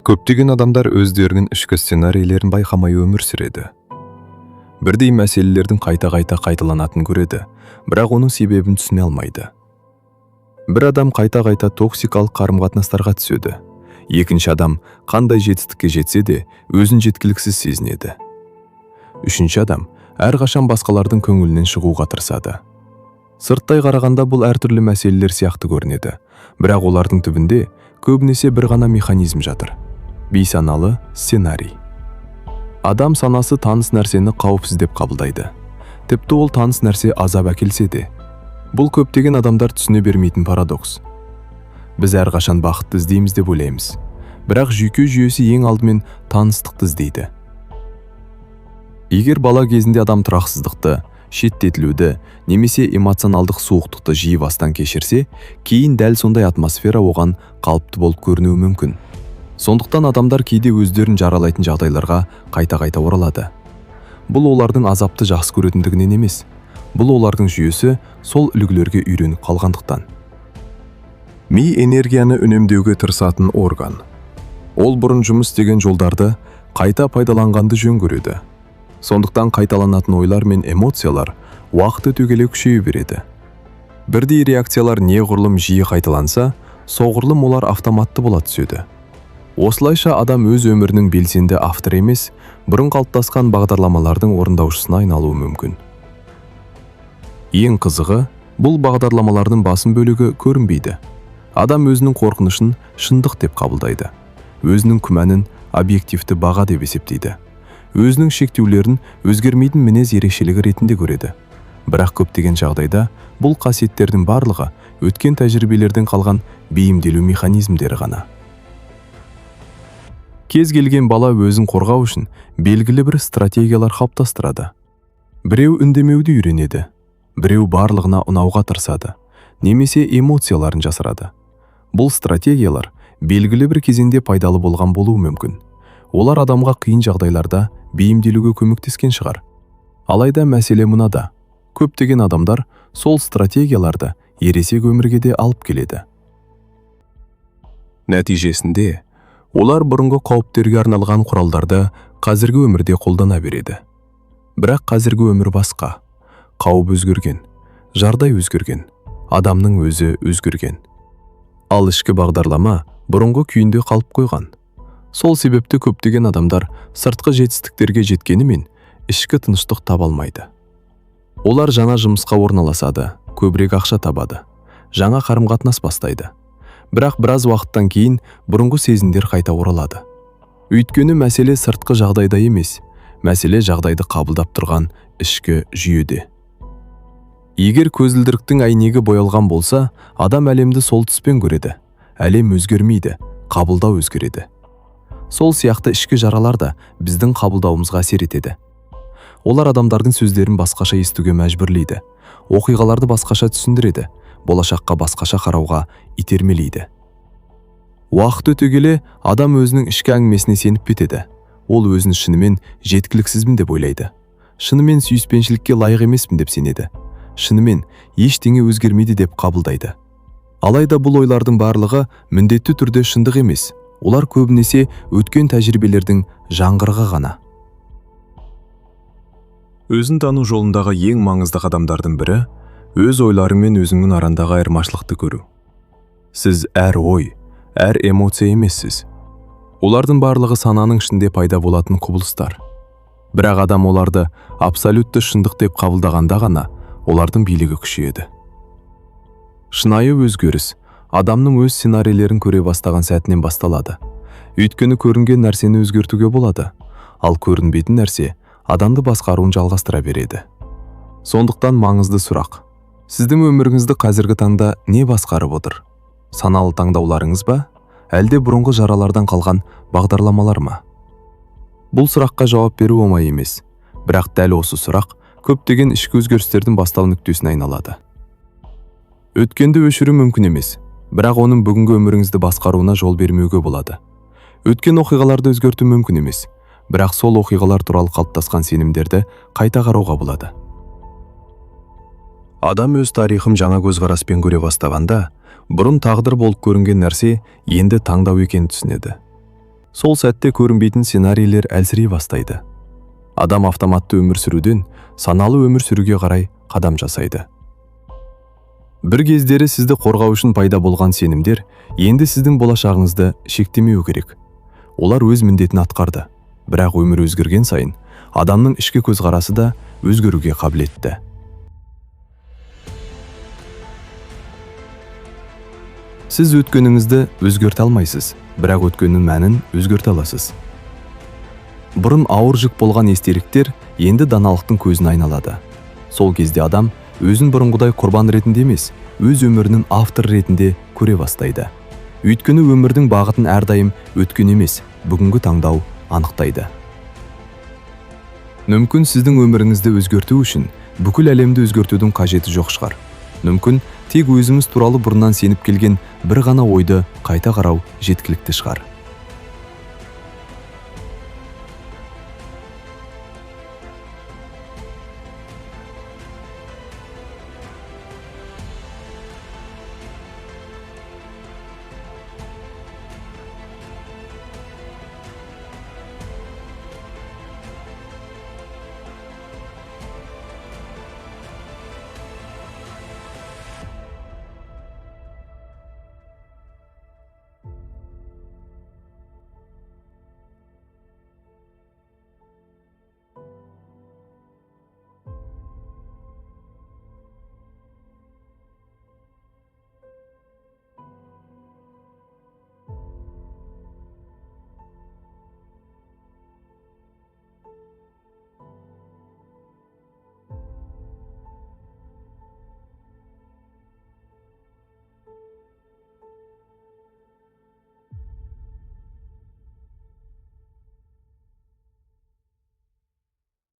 Көптеген адамдар өздерінің ішкі сценарийлерін байқамай өмір сүреді. Бірдей мәселелердің қайта-қайта қайталанатын көреді, бірақ оның себебін түсіне алмайды. Бір адам қайта-қайта токсикалық қарым-қатынастарға түседі. Екінші адам қандай жетістікке жетсе де өзін жеткіліксіз сезінеді. Үшінші адам әрқашан басқалардың көңілінен шығуға тырысады. Сырттай қарағанда бұл әртүрлі мәселелер сияқты көрінеді, бірақ олардың түбінде көбінесе бір ғана механизм жатыр. Бейсаналы сценарий. Адам санасы таныс нәрсені қауіпсіз деп қабылдайды. Тіпті ол таныс нәрсе азап әкелсе де. Бұл көптеген адамдар түсіне бермейтін парадокс. Біз әрқашан бақытты іздейміз деп ойлаймыз, бірақ жүйке жүйесі ең алдымен таныстықты іздейді. Егер бала кезінде адам тұрақсыздықты, шеттетілуді, немесе эмоционалдық суықтықты жиі бастан кешірсе, кейін дәл сондай атмосфера оған қалыпты болып көрінуі мүмкін. Сондықтан адамдар кейде өздерін жаралайтын жағдайларға қайта-қайта оралады. Бұл олардың азапты жақсы көретіндігінен емес, бұл олардың жүйесі сол үлгілерге үйреніп қалғандықтан. Ми энергияны үнемдеуге тырысатын орган. Ол бұрын жұмыс істеген жолдарды қайта пайдаланғанды жөн көреді. Сондықтан қайталанатын ойлар мен эмоциялар уақыт өте келе күшейе береді. Бірдей реакциялар неғұрлым жиі қайталанса, соғұрлым олар автоматты бола түседі. Осылайша адам өз өмірінің белсенді авторы емес, бұрын қалыптасқан бағдарламалардың орындаушысына айналуы мүмкін. Ең қызығы, бұл бағдарламалардың басым бөлігі көрінбейді. Адам өзінің қорқынышын шындық деп қабылдайды. Өзінің күмәнін объективті баға деп есептейді. Өзінің шектеулерін өзгермейтін мінез ерекшелігі ретінде көреді. Бірақ көптеген жағдайда бұл қасиеттердің барлығы өткен тәжірибелерден қалған бейімделу механизмдері ғана. Кез келген бала өзін қорғау үшін белгілі бір стратегиялар қалыптастырады. Біреу үндемеуді үйренеді, біреу барлығына ұнауға тырысады, немесе эмоцияларын жасырады. Бұл стратегиялар белгілі бір кезеңде пайдалы болған болуы мүмкін. Олар адамға қиын жағдайларда бейімделуге көмектескен шығар. Алайда мәселе мынада: көптеген адамдар сол стратегияларды ересек өмірге де алып келеді. Нәтижесінде олар бұрынғы қауіптерге арналған құралдарды қазіргі өмірде қолдана береді. Бірақ қазіргі өмір басқа. Қауіп өзгерген, жағдай өзгерген, адамның өзі өзгерген. Ал ішкі бағдарлама бұрынғы күйінде қалып қойған. Сол себепті көптеген адамдар сыртқы жетістіктерге жеткенімен ішкі тыныштық таба алмайды. Олар жаңа жұмысқа орналасады, көбірек ақша табады, жаңа қарым-қатынас бастайды. Бірақ біраз уақыттан кейін бұрынғы сезімдер қайта оралады. Өйткені мәселе сыртқы жағдайда емес, мәселе жағдайды қабылдап тұрған ішкі жүйеде. Егер көзілдіріктің әйнегі боялған болса, адам әлемді сол түспен көреді. Әлем өзгермейді, қабылдау өзгереді. Сол сияқты ішкі жаралар да біздің қабылдауымызға әсер етеді. Олар адамдардың сөздерін басқаша естуге мәжбүрлейді, оқиғаларды басқаша түсіндіреді, болашаққа басқаша қарауға итермелейді. Уақыт өте келе адам өзінің ішкі әңгімесіне сеніп кетеді. Ол өзін шынымен жеткіліксізбін деп ойлайды. Шынымен сүйіспеншілікке лайық емеспін деп сенеді. Шынымен ештеңе өзгермейді деп қабылдайды. Алайда бұл ойлардың барлығы міндетті түрде шындық емес. Олар көбінесе өткен тәжірибелердің жаңғырығы ғана. Өзін тану жолындағы ең маңызды қадамдардың бірі өз ойлары мен өзіңнің арандағы айырмашылықты көру. Сіз әр ой, әр эмоция емессіз. Олардың барлығы сананың ішінде пайда болатын құбылыстар. Бірақ адам оларды абсолютті шындық деп қабылдағанда ғана олардың билігі күшейеді. Шынайы өзгеріс адамның өз сценарийлерін көре бастаған сәтінен басталады. Өйткені көрінген нәрсені өзгертуге болады, ал көрінбейтін нәрсе адамды басқаруын жалғастыра береді. Сондықтан маңызды сұрақ: сіздің өміріңізді қазіргі таңда не басқарып отыр? Саналы таңдауларыңыз ба, әлде бұрынғы жаралардан қалған бағдарламалар ма? Бұл сұраққа жауап беру оңай емес, бірақ дәл осы сұрақ көптеген ішкі өзгерістердің бастау нүктесіне айналады. Өткенді өшіру мүмкін емес, бірақ оның бүгінгі өміріңізді басқаруына жол бермеуге болады. Өткен оқиғаларды өзгерту мүмкін емес, бірақ сол оқиғалар туралы қалыптасқан сенімдерді қайта қарауға болады. Адам өз тарихын жаңа көзқараспен көре бастағанда, бұрын тағдыр болып көрінген нәрсе енді таңдау екенін түсінеді. Сол сәтте көрінбейтін сценарийлер әлсірей бастайды. Адам автоматты өмір сүруден саналы өмір сүруге қарай қадам жасайды. Бір кездері сізді қорғау үшін пайда болған сенімдер енді сіздің болашағыңызды шектемеу керек. Олар өз міндетін атқарды, бірақ өмір өзгерген сайын адамның ішкі көзқарасы да өзгеруге қабілетті. Сіз өткеніңізді өзгерте алмайсыз, бірақ өткеннің мәнін өзгерте аласыз. Бұрын ауыр жүк болған естеліктер енді даналықтың көзін айналады. Сол кезде адам өзін бұрынғыдай құрбан ретінде емес, өз өмірінің авторы ретінде көре бастайды. Өйткені өмірдің бағытын әрдайым өткен емес, бүгінгі таңдау анықтайды. Мүмкін сіздің өміріңізді өзгерту үшін бүкіл әлемді өзгертудің қажеті жоқ шығар. Мүмкін тек өзіміз туралы бұрыннан сеніп келген бір ғана ойды қайта қарау жеткілікті шығар.